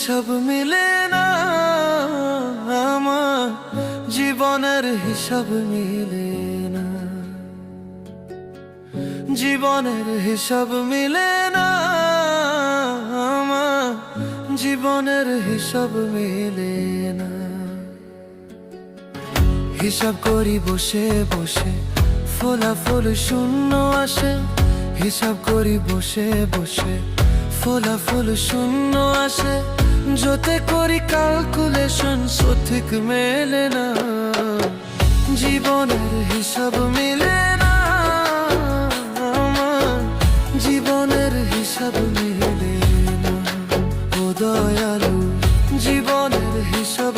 হিসাব মিলে না, আমার জীবনের হিসাব মিলে না, জীবনের হিসাব মিলে না, আমার জীবনের হিসাব মিলে না। হিসাব করি বসে বসে, ফলাফল শূন্য আসে। হিসাব করি বসে বসে, ফলাফল শূন্য আসে। যতে করি ক্যালকুলেশন সঠিক মেলে না, জীবনের হিসাব মিলে না, আমার জীবনের হিসাব মিলে না। ও দয়ালু, জীবনের হিসাব